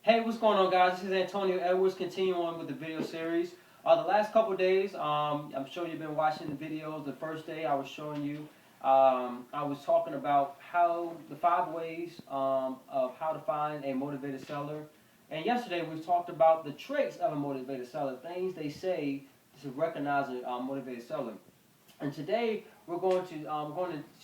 Hey, what's going on, guys? This is Antonio Edwards, continuing on with the video series. The last couple days, I'm sure you've been watching the videos. The first day, I was showing you, I was talking about how the 5 ways of how to find a motivated seller. And yesterday, we talked about the traits of a motivated seller, things they say to recognize a motivated seller. And today we're going to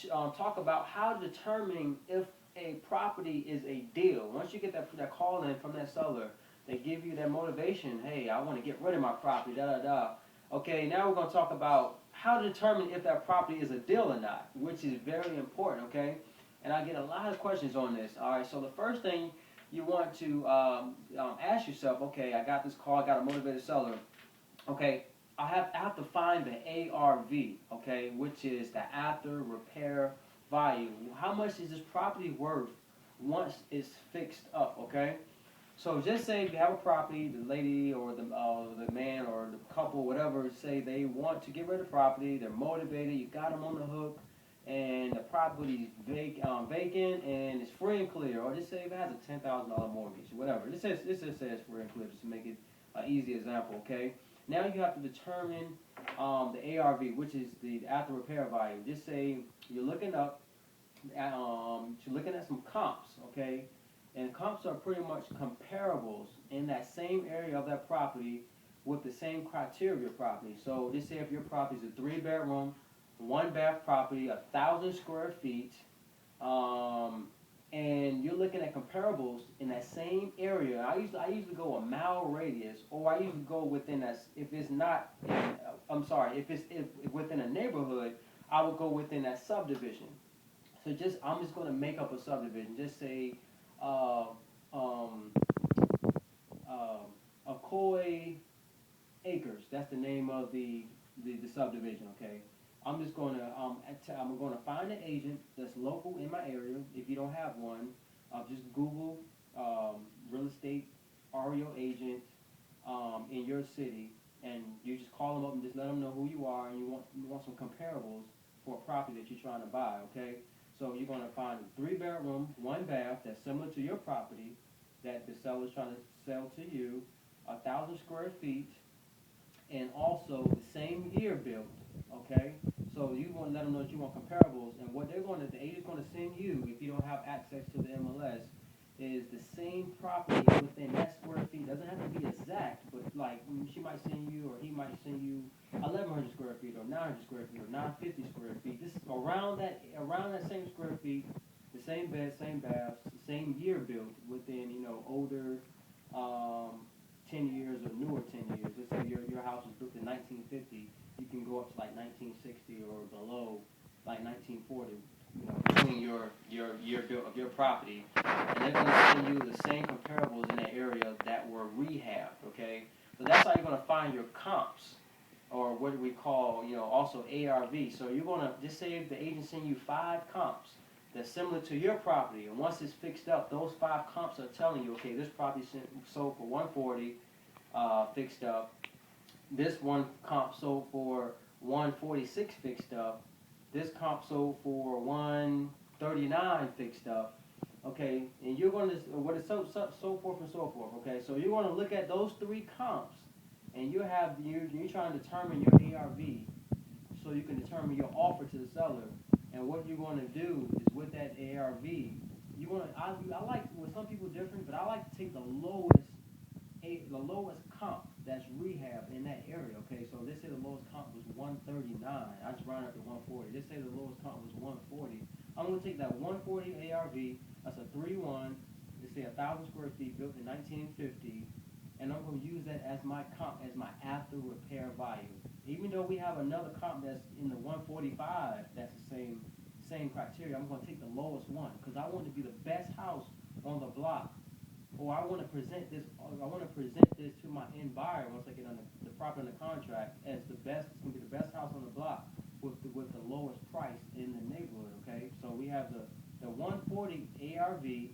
talk about how determining if a property is a deal. Once you get that call in from that seller, they give you that motivation. Hey, I want to get rid of my property. Da da da. Okay, now we're going to talk about how to determine if that property is a deal or not, which is very important. Okay, and I get a lot of questions on this. All right, so the first thing you want to ask yourself, okay, I got this call, I got a motivated seller. Okay, I have to find the ARV, okay, which is the after repair value. How much is this property worth once it's fixed up, okay? So just say if you have a property, the lady or the man or the couple, whatever, say they want to get rid of the property, they're motivated, you got them on the hook, and the property is vacant and it's free and clear, or just say if it has a $10,000 mortgage, whatever. This just says free and clear, just to make it an easy example, okay? Now you have to determine the ARV, which is the after repair value. Just say you're looking up, you're looking at some comps, okay? And comps are pretty much comparables in that same area of that property with the same criteria of your property. So just say if your property is a 3 bedroom, 1 bath property, 1,000 square feet, um, and you're looking at comparables in that same area. I usually go a mile radius, or I usually go within that. If it's not, I'm sorry, if within a neighborhood, I would go within that subdivision. So I'm just going to make up a subdivision. Just say, uh, um, um, Akoi Acres. That's the name of the subdivision. Okay. I'm going to find an agent that's local in my area. If you don't have one, just Google real estate REO agent in your city, and you just call them up and just let them know who you are, and you want some comparables for a property that you're trying to buy. Okay. So you're going to find a 3 bedroom, 1 bath that's similar to your property that the seller's trying to sell to you, 1,000 square feet, and also the same year built. Okay, so you want to let them know that you want comparables, and what the agent's going to send you if you don't have access to the MLS is the same property within that square feet. Doesn't have to be exact, but like she might send you or he might send you 1,100 square feet or 900 square feet or 950 square feet. This is around that same square feet, the same bed, same baths, the same year built within older. Um, 10 years or newer 10 years. Let's say your house was built in 1950, you can go up to like 1960 or below, like 1940. Between your year built of your property, and they're going to send you the same comparables in that area that were rehabbed. Okay, so that's how you're going to find your comps, or what do we call also ARV. So you're going to just say if the agent send you 5 comps that's similar to your property, and once it's fixed up, those 5 comps are telling you, okay, this property sold for 140, fixed up. This one comp sold for 146 fixed up. This comp sold for 139 fixed up. Okay, and you're going to what is so forth and so forth. Okay, so you're going to look at those 3 comps, and you're trying to determine your ARV, so you can determine your offer to the seller. And what you're going to do is with that ARV, you want to. I like with some people different, but I like to take the lowest comp that's rehab in that area. Okay, so let's say the lowest comp was 139. I just round up to 140. Let's say the lowest comp was 140. I'm gonna take that 140 ARV. That's a 3-1. Let's say 1,000 square feet built in 1950, and I'm gonna use that as my comp as my after repair value. Even though we have another comp that's in the 145, that's the same criteria. I'm gonna take the lowest one because I want to be the best house on the block, or I want to present this. I want to present this to my end buyer once I get on the property under contract as the best. It's gonna be the best house on the block with the lowest price in the neighborhood. Okay, so we have the 140 ARV.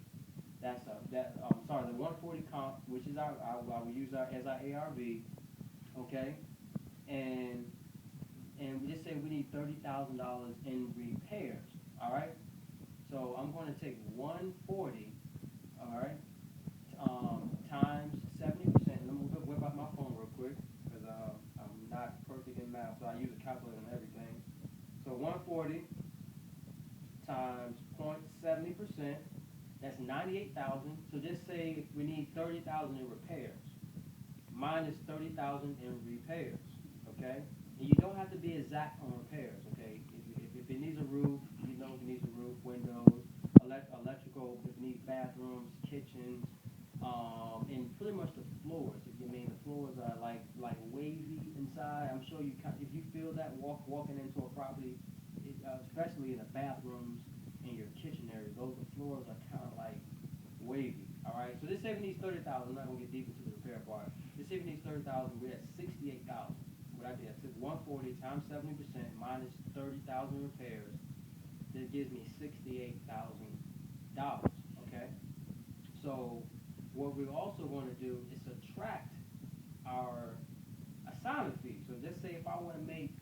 The 140 comp, which is I will use as our ARV. Okay, and we just say we need $30,000 in repairs. All right, so I'm going to take 140. All right, 98,000. So just say we need 30,000 in repairs. Mine is 30,000 in repairs. Okay, and you don't have to be exact on repairs. Okay, if it needs a roof, you know if it needs a roof, windows, electrical. If it needs bathrooms, kitchens, and pretty much the floors. If you mean the floors are like wavy inside, I'm sure you if you feel that walking into a property, especially in the bathrooms and your kitchen area, those the floors are kind of like wavy. All right. So this say we needs 30,000. I'm not gonna get deep into the repair part. This say we needs 30,000. We're at 68,000. What I did, I took 140 times 70% minus 30,000 repairs. That gives me $68,000. Okay. So what we're also going to do is subtract our assignment fee. So just say if I want to make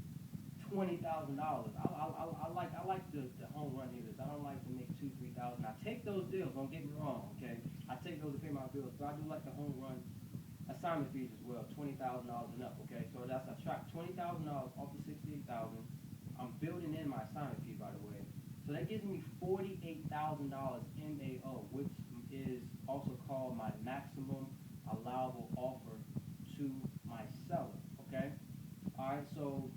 $20,000, I like the home run hitters. I don't like to make 2-3,000. I take those deals. Don't get me wrong. Okay, I take those to pay my bills, but I do like the home run assignment fees as well. $20,000 and up. Okay, so that's I subtract $20,000 off the 68,000. I'm building in my assignment fee, by the way. So that gives me $48,000 MAO, which is also called my maximum allowable offer to my seller. Okay. All right. So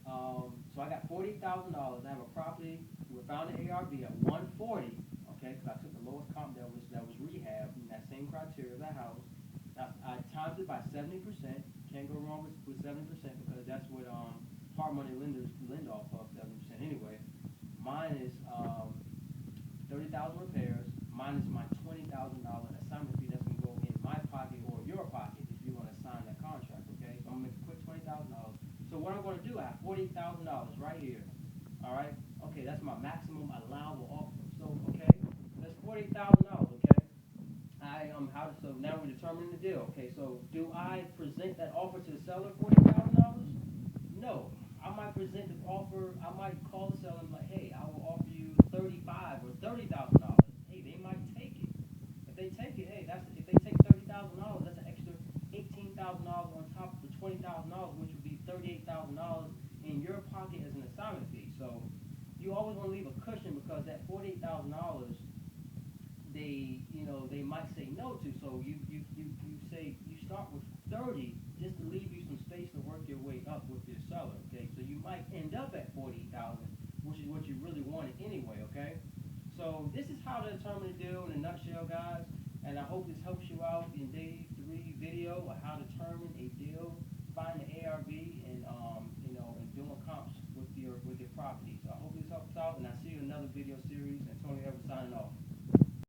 I got $48,000. I have a property. We found an ARV at 140. Okay, because I took the lowest comp that was rehab in that same criteria of that house. I times it by 70%. Can't go wrong with 70% because that's what hard money lenders lend off of 70% anyway. Mine is 30,000 repairs minus my $20,000 assignment fee that's gonna go in my pocket or your pocket if you want to sign that contract. Okay, so I'm gonna make a quick $20,000. So what I'm gonna do, I have $48,000 right here. All right. Okay, that's my maximum allowable offer. So okay, that's $48,000. Okay. So now we're determining the deal. Okay, so do I present that offer to the seller $48,000? No. I might present the offer. I might call the seller and be like, hey, I will offer you 35 or $30,000. Hey, they might take it. If they take it, hey, if they take $30,000, that's an extra $18,000 on top of the $20,000, which would be $38,000 in your pocket as an assignment fee. So you always want to leave a cushion because that $48,000 they might say no to. So you say you start with 30 just to leave you some space to work your way up with your seller. Okay, so you might end up at 48,000, which is what you really wanted anyway. Okay, so this is how to determine a deal in a nutshell, guys. And I hope this helps you out in day 3 video of how to determine a deal, find the ARV, and and doing comps with your property. So I hope this helps out, and I see you in another video series. Antonio Edwards signing off.